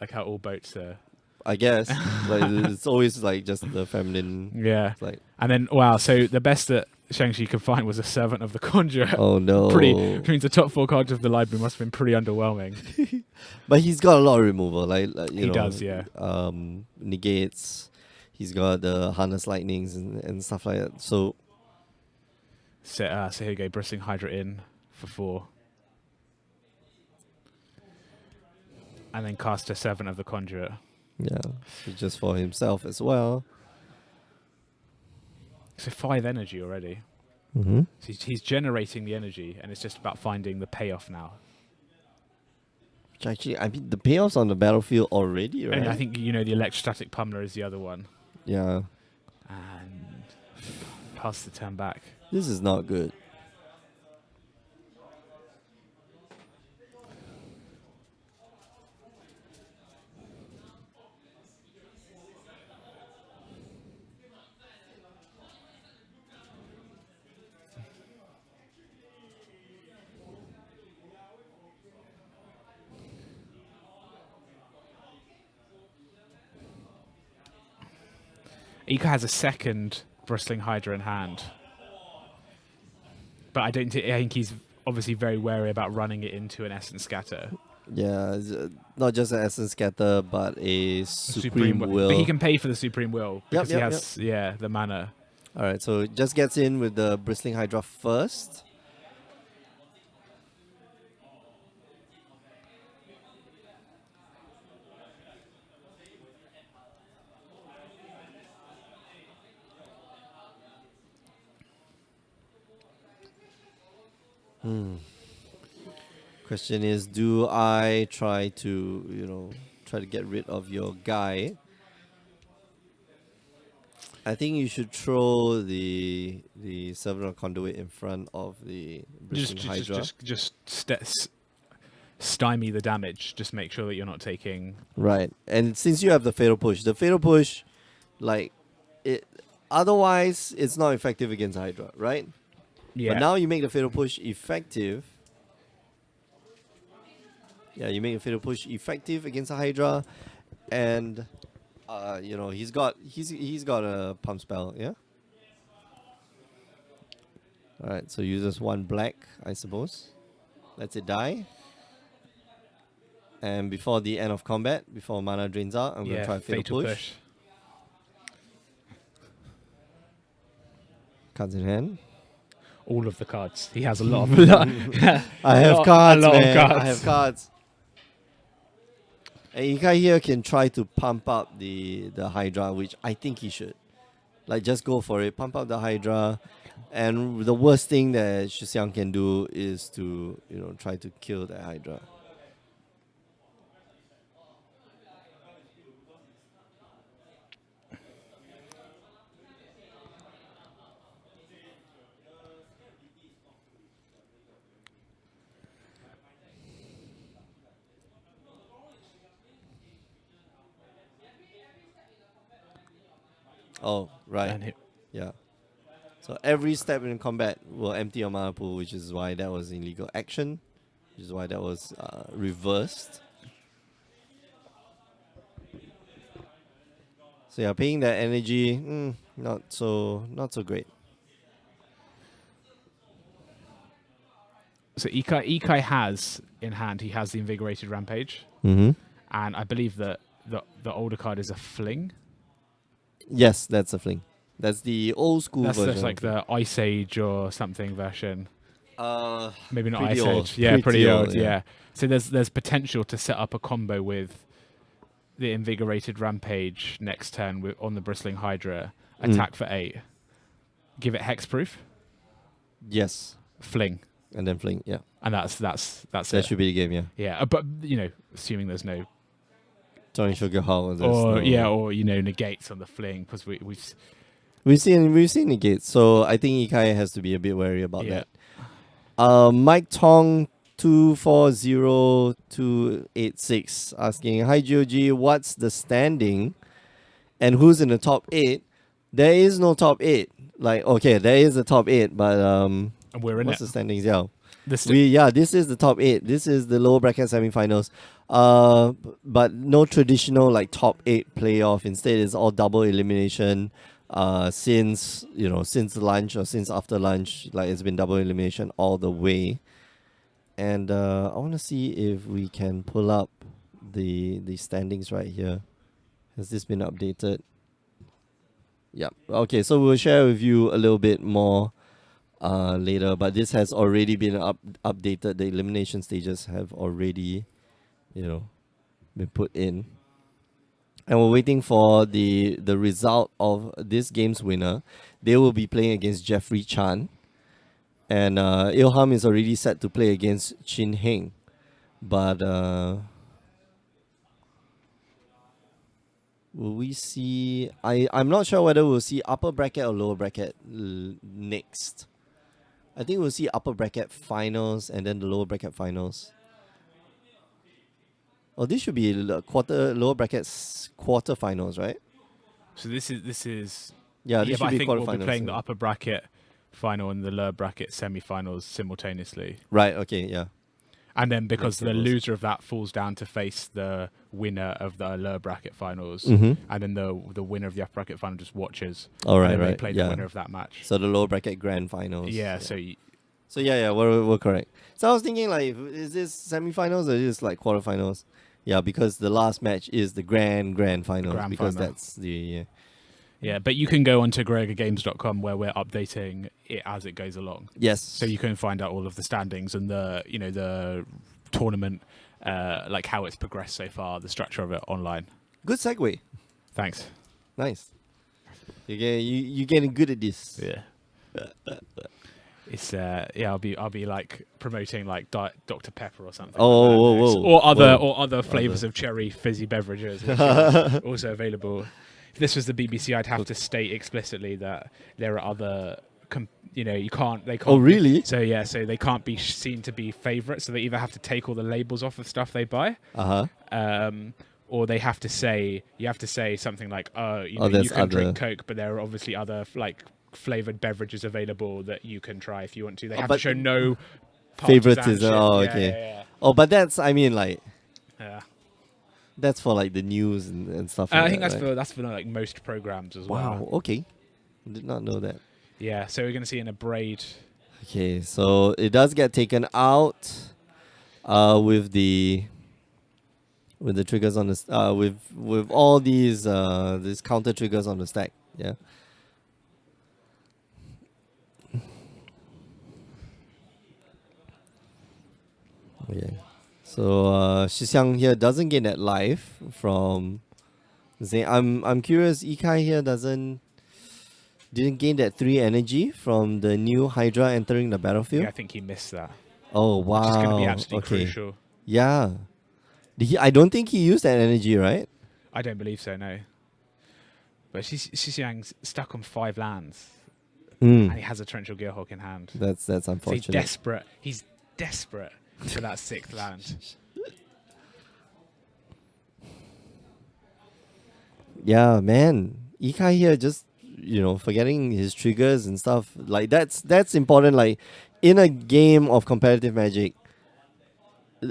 like how all boats are. I guess. Like it's always like just the feminine. Yeah. It's like, And then wow, so the best that Shang-Chi could find was a Servant of the Conjurer. oh no. Which means the top 4 cards of the library must have been pretty underwhelming. But he's got a lot of removal. Like you He know, does, yeah. Negates. He's got the harness lightnings and stuff like that. So So here we go, Bristling Hydra in for 4. And then cast a Servant of the Conjurer. yeah, just for himself as well. So 5 energy already. Mm-hmm. So he's generating the energy, and it's just about finding the payoff now. Which actually, I mean, the payoff's on the battlefield already, right? And I think, the electrostatic pummeler is the other one. Yeah. And pass the turn back. This is not good. Ika has a second Bristling Hydra in hand. But I think he's obviously very wary about running it into an Essence Scatter. Yeah, not just an Essence Scatter, but a Supreme Will. But he can pay for the Supreme Will because Yep, he has the mana. Alright, so it just gets in with the Bristling Hydra first. Question is, do I try to get rid of your guy? I think you should throw the Servant of Conduit in front of the Bristling Hydra. Stymie the damage. Just make sure that you're not taking. Right, and since you have the Fatal Push, like it. Otherwise, it's not effective against Hydra, right? Yeah. But now you make the Fatal Push effective. Yeah, you make a Fatal Push effective against a Hydra, and he's got a pump spell. Yeah. All right, so uses 1 black, I suppose. Lets it die. And before the end of combat, before mana drains out, I'm gonna try Fatal Push. Cards in hand. All of the cards. He has a lot of. I have cards, a lot man. of cards. I have cards. And Ikai here can try to pump up the Hydra, which I think he should. Like, just go for it. Pump up the Hydra. And the worst thing that Shi Xiang can do is to, try to kill that Hydra. Oh, right. Yeah. So every step in combat will empty your mana pool, which is why that was illegal action, which is why that was reversed. So yeah, paying that energy, not so great. So Ikai has in hand. He has the Invigorated Rampage, Mm-hmm. and I believe that the older card is a Fling. Yes, that's a Fling. That's the old school version. That's like the Ice Age or something version. Maybe not pretty Ice old. Age. Yeah, pretty old. yeah. Yeah. So there's potential to set up a combo with the Invigorated Rampage next turn on the Bristling Hydra. Attack for 8. give it hexproof, Yes. fling, And then fling, yeah. and that's That it. should be the game, yeah. Yeah, but assuming there's no Torrential Gearhulk. or negates on the fling, because We've seen negates, so I think Ikai has to be a bit wary about Yeah. that. Mike Tong 240286 asking, "Hi GOG, what's the standing and who's in the top 8?" There is no top 8. Like, okay, there is a top 8, but and we're in what's it. the standings? Yeah. This This is the top 8. This is the lower bracket semifinals. But no traditional like top 8 playoff. Instead, it's all double elimination. Since lunch or since after lunch, like it's been double elimination all the way. And I want to see if we can pull up the standings right here. Has this been updated? Yeah. Okay, so we'll share with you a little bit more later, but this has already been updated. The elimination stages have already, been put in. And we're waiting for the result of this game's winner. They will be playing against Jeffrey Chan. And Ilham is already set to play against Chin Heng. But will we see... I'm not sure whether we'll see upper bracket or lower bracket next. I think we'll see upper bracket finals and then the lower bracket finals. Oh, this should be lower brackets quarterfinals, right? So this is this but should I be think we'll be quarterfinals. playing the upper bracket final and the lower bracket semi-finals simultaneously. Right. Okay. Yeah. And then because the tables. loser of that falls down to face the winner of the lower bracket finals, Mhm. and then the winner of the upper bracket final just watches. All right. And then Right. they play the winner of that match. So the lower bracket grand finals. Yeah. So yeah, we're correct. So I was thinking like, is this semifinals or is this like quarterfinals? Yeah, because the last match is the grand finals Grand because final. that's the Yeah, but you can go onto GregorGames.com where we're updating it as it goes along. yes. So you can find out all of the standings and the tournament, like how it's progressed so far, the structure of it online. Good segue. Thanks. Nice. You getting good at this. Yeah. It's I'll be like promoting like Dr. Pepper or something. Oh, like that whoa, next. whoa. Or other flavors of cherry fizzy beverages, which are also available. If this was the BBC, I'd have to state explicitly that there are other. They can't. Oh, really? So they can't be seen to be favourites. So they either have to take all the labels off of stuff they buy, or they have to say something like, you can drink Coke, but there are obviously other like flavoured beverages available that you can try if you want to. They have to show no favoritism. Oh, Yeah, okay. yeah. Oh, but that's Yeah. that's for like the news and stuff. I like think that, that's for like most programs as wow. well. Okay. Did not know that. Yeah, so we're going to see in a braid. Okay, so it does get taken out with the triggers on the with all these counter triggers on the stack. Yeah. Okay. So Shi Xiang here doesn't get that life from Zayn. I'm curious, Ikai here didn't gain that 3 energy from the new Hydra entering the battlefield. Yeah, I think he missed that. Oh wow! Which is going to be absolutely crucial. Yeah, I don't think he used that energy, right? I don't believe so, no. But Shi Xiang's stuck on 5 lands, and he has a Torrential Gearhulk in hand. That's unfortunate. So he's desperate. He's desperate for that 6th land. Yeah, man. Ikai here just forgetting his triggers and stuff. Like that's important. Like in a game of competitive Magic,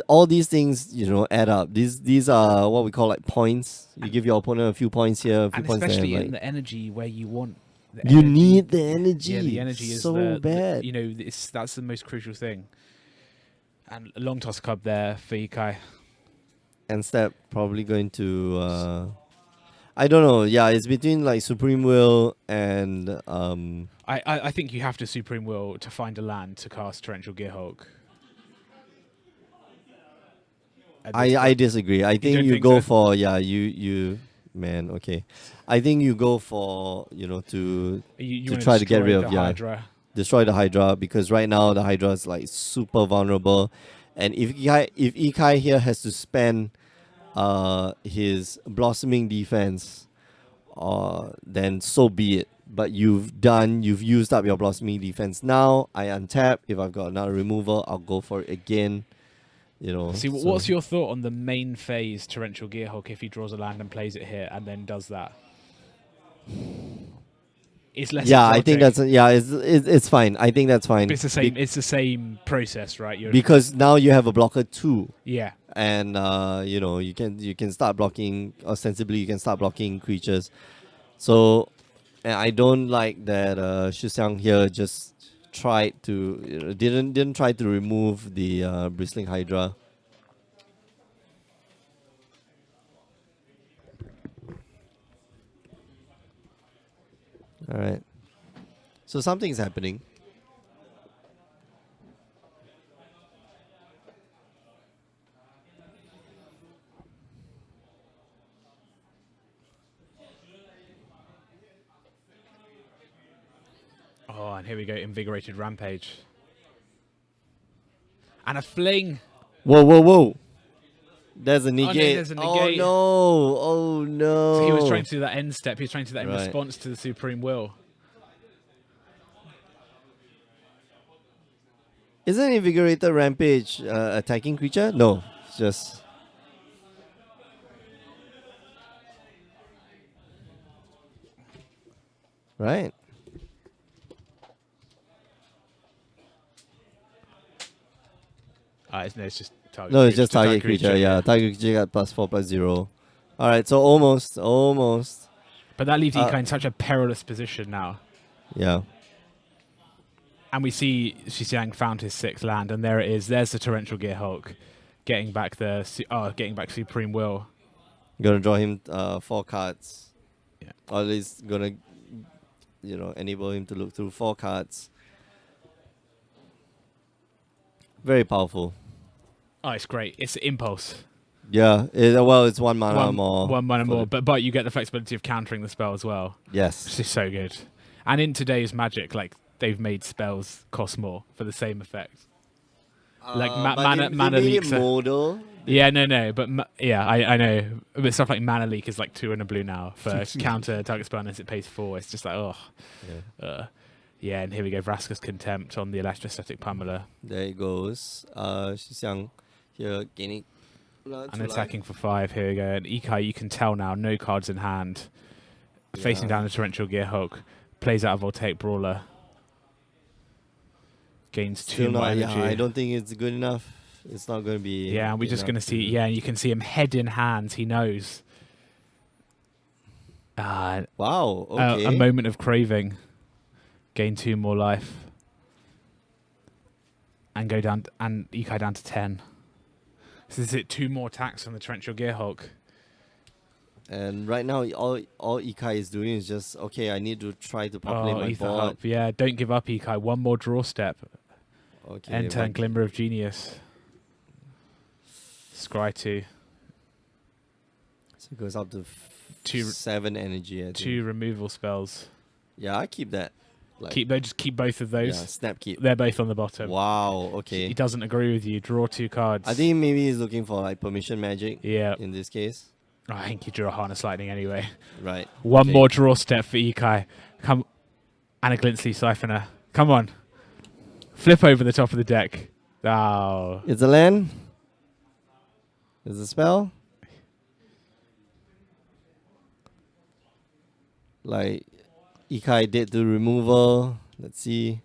all these things add up. These are what we call like points. You give your opponent a few points here, a few And points there. especially Like, in the energy where you want. you need the energy. Yeah, the energy is so bad. That's the most crucial thing. And a long toss club there for Ikai. And Step probably going to I don't know. Yeah, it's between like Supreme Will and I think you have to Supreme Will to find a land to cast Torrential Gearhulk. I disagree. I think you think go so? for you man. Okay, I think you go for to You to wanna try to get destroy rid of the Hydra. destroy the Hydra, because right now the Hydra is like super vulnerable, and if Ikai here has to spend his blossoming defense, then so be it. But you've used up your blossoming defense. Now I untap. If I've got another removal, I'll go for it again. See, what's your thought on the main phase Torrential Gearhulk if he draws a land and plays it here and then does that? It's less. Yeah, exotic, I think it's fine. I think that's fine. but it's the same. It's the same process, right? Because now you have a blocker 2. Yeah. And you can start blocking ostensibly. You can start blocking creatures. So, and I don't like that Shi Xiang here just tried to didn't try to remove the bristling Hydra. All right. So something's happening. Oh, and here we go, Invigorated Rampage. And a fling. Whoa. There's a negate. there's a negate. Oh no. So he was trying to do that end step. He was trying to do that in Right. response to the Supreme Will. Isn't Invigorated Rampage attacking creature? No, it's just... Right. It's just target. No, it's just target creature. Yeah, target creature got +4/+0. All right, so almost. But that leaves Ikai in such a perilous position now. Yeah. And we see Shi Xiang found his 6th land, and there it is. There's the Torrential Gearhulk, getting back Supreme Will. Gonna draw him 4 cards. Yeah. Or at least gonna, enable him to look through 4 cards. Very powerful. Oh, it's great. It's impulse. Yeah. It's 1 mana more. 1 mana for more, the- but you get the flexibility of countering the spell as well. Yes. Which is so good. And in today's Magic, like, they've made spells cost more for the same effect. Like but mana they made leaks. it modal. Yeah, no, but I know. But stuff like mana leak is like 2 and a blue now for counter target spell unless it pays 4. It's just like yeah. And here we go, Vraska's Contempt on the Electrostatic Pummeler. There it goes. Shi Xiang here gaining. And attacking for 5. Here we go. And Ikai, you can tell now, no cards in hand. Facing down the Torrential Gearhulk. Plays out a Voltaic Brawler. Gains 2 more energy. Yeah, I don't think it's good enough. It's not going to be. Yeah, and we're just going to see. Yeah, you can see him head in hands. He knows. Wow. Okay. A moment of craving. Gain 2 more life. And go down. And Ikai down to 10. So is it 2 more attacks on the Torrential Gearhulk? And right now, all Ikai is doing is just, okay, I need to try to populate my Ether board. Hub. Yeah, don't give up, Ikai. 1 more draw step. Okay. End turn Glimmer of Genius. Scry 2. So it goes up to 2 7 energy. I think. 2 removal spells. Yeah, I keep that. Like, Just keep both of those. Yeah, snap keep. They're both on the bottom. Wow. Okay. He doesn't agree with you. Draw 2 cards. I think maybe he's looking for like permission magic. Yeah. In this case. I think you drew a Harness Lightning anyway. Right. One Okay. more draw step for Ikai. Come, and a Glintsleeve Siphoner. Come on. Flip over the top of the deck. Oh. It's a land. It's a spell. Like Ikai did the removal. Let's see.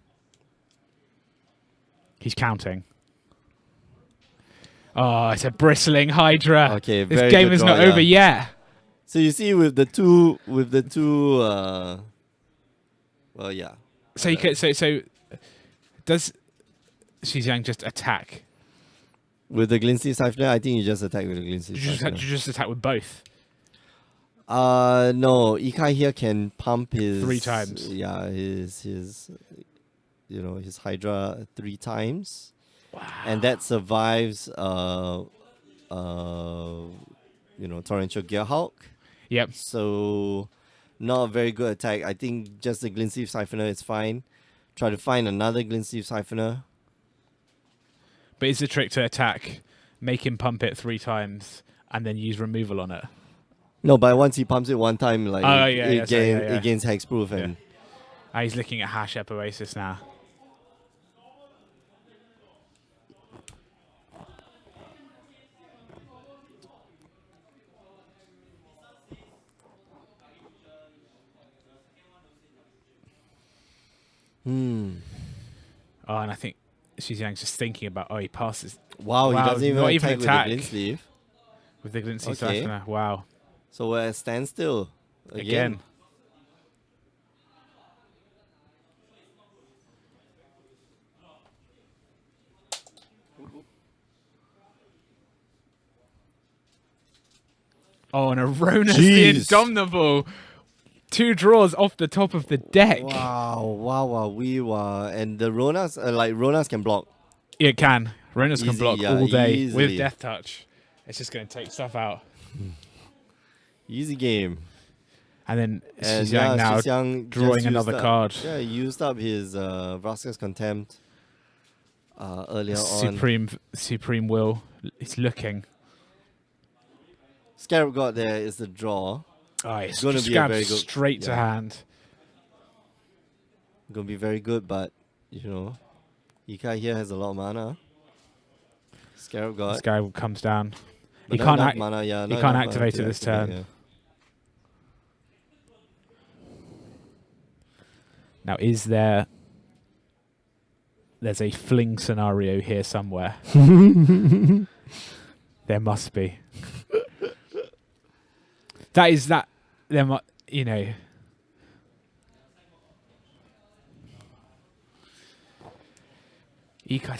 He's counting. Oh, it's a bristling Hydra. Okay, This very game good is draw, not over yet. So you see with the two well, yeah. So you could so does Shi Xiang just attack? With the Glintsleeve Siphoner, I think you just attack with the Glintsleeve Did you Siphoner. just attack with both? No, Ikai here can pump his 3 times. Yeah, his his Hydra 3 times. Wow. And that survives Torrential Gearhulk. Yep. So, not a very good attack. I think just the Glint Sleeve Siphoner is fine. Try to find another Glint Sleeve Siphoner. But is the trick to attack, make him pump it 3 times, and then use removal on it? No, but once he pumps it one time, like it gains hexproof and. He's looking at Hashep Oasis now. Oh, and I think Shi Xiang's just thinking about. He passes. Wow, he doesn't even not attack even attack with the Glint Sleeve. With the Glint Sleeve Okay. Siphoner. Wow. So we're at standstill Again. Oh, and Aronas the Indomitable. 2 draws off the top of the deck. Wow. We were. And the Ronas, Ronas can block. It can. Aronas can block all day easily. with Death Touch. It's just going to take stuff out. Easy game. And then Shi Xiang now Shi Xiang drawing another card. Yeah, he used up his Vraska's Contempt earlier on. Supreme Will. It's looking. Scarab God there is the draw. Oh, it's going to be a very good straight to hand. Going to be very good, but Ikai here has a lot of mana. Scarab God. This guy comes down. But He can't mana, activate it this turn. Yeah. Now, there's a fling scenario here somewhere. There must be. Ikai's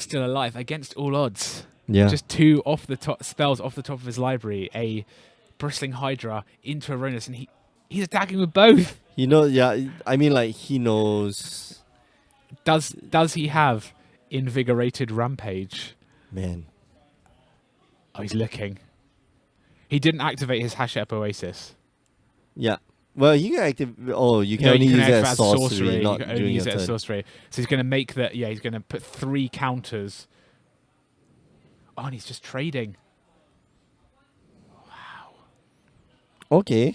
still alive against all odds. Yeah. Just 2 off the top spells off the top of his library. A Bristling Hydra into Aronas, and he's attacking with both. He knows. Yeah, I mean, he knows. Does he have Invigorated Rampage? Man. Oh, he's looking. He didn't activate his Hashep Oasis. Yeah. Well, you can activate. Oh, you can only use it as sorcery, not you can only during use your it as turn. sorcery. So he's going to make that. Yeah, he's going to put 3 counters. Oh, and he's just trading. Okay.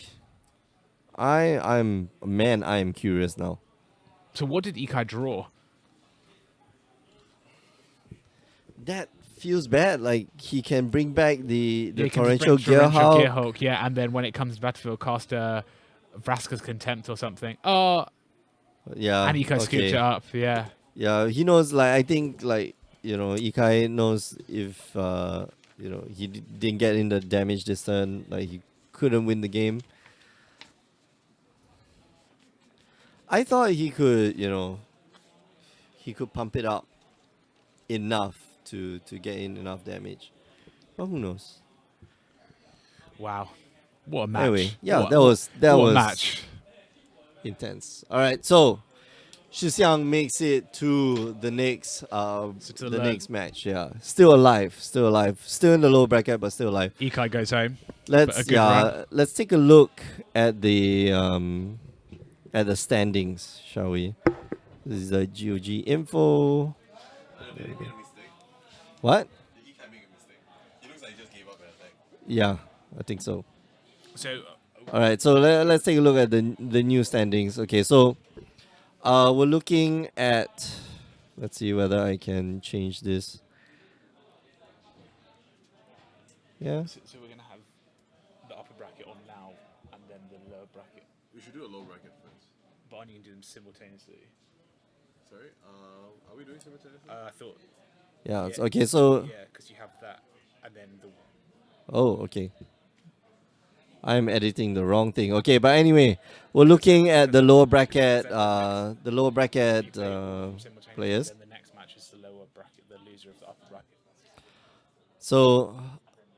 I am curious now. So what did Ikai draw? That feels bad. Like he can bring back the Yeah, he can just torrential bring Gearhulk. Gearhulk, yeah, and then when it comes to battlefield, cast a Vraska's Contempt or something. Oh, Yeah. and Ikai scoops it up. Yeah. Yeah, he knows. I think Ikai knows if he didn't get in the damage this turn, he couldn't win the game. I thought he could, he could pump it up enough to get in enough damage. But who knows? Wow. What a match. Anyway, yeah, What- that was what a match. intense. All right, so Shi Xiang makes it to the next to the next match. Yeah, still alive, still in the low bracket, but still alive. Ikai goes home. Let's let's take a look at the standings, shall we? This is the GOG info. Did he make a mistake? What? Did he make a mistake? He looks like he just gave up an attack. Yeah, I think so. So All right, so let's take a look at the new standings. Okay, so we're looking at. Let's see whether I can change this. Yeah. So we're gonna have the upper bracket on now, and then the lower bracket, We should do a low bracket first. but only can do them simultaneously. Sorry? Are we doing simultaneously? I thought. Yeah. Okay. So. Yeah, because you have that, and then the. Oh, okay. I'm editing the wrong thing. Okay, but anyway, we're looking at the lower bracket. Players. Then the next match is the lower bracket, the loser of the upper bracket. So,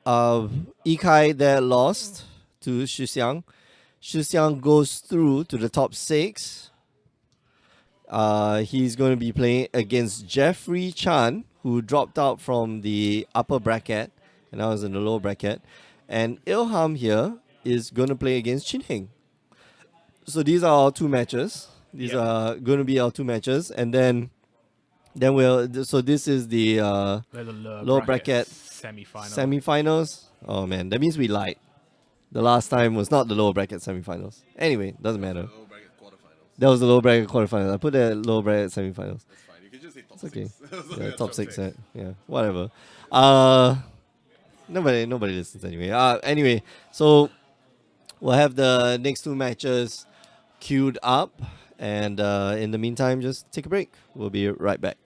Ikai there lost to Shi Xiang. Shi Xiang goes through to the top 6. He's going to be playing against Jeffrey Chan, who dropped out from the upper bracket, and I was in the lower bracket. And Ilham here is going to play against Heng. So these are our two matches. These are going to be our two matches, and then so this is the lower bracket semi-finals. Oh man, that means we lied. The last time was not the lower bracket semi-finals. Anyway, doesn't matter. Lower bracket quarterfinals. That was the lower bracket quarterfinals. I put the lower bracket semi-finals. That's fine. You can just say top It's okay. six. Yeah, top six. Yeah, whatever. Nobody listens anyway. Anyway, so we'll have the next two matches queued up, and in the meantime, just take a break. We'll be right back.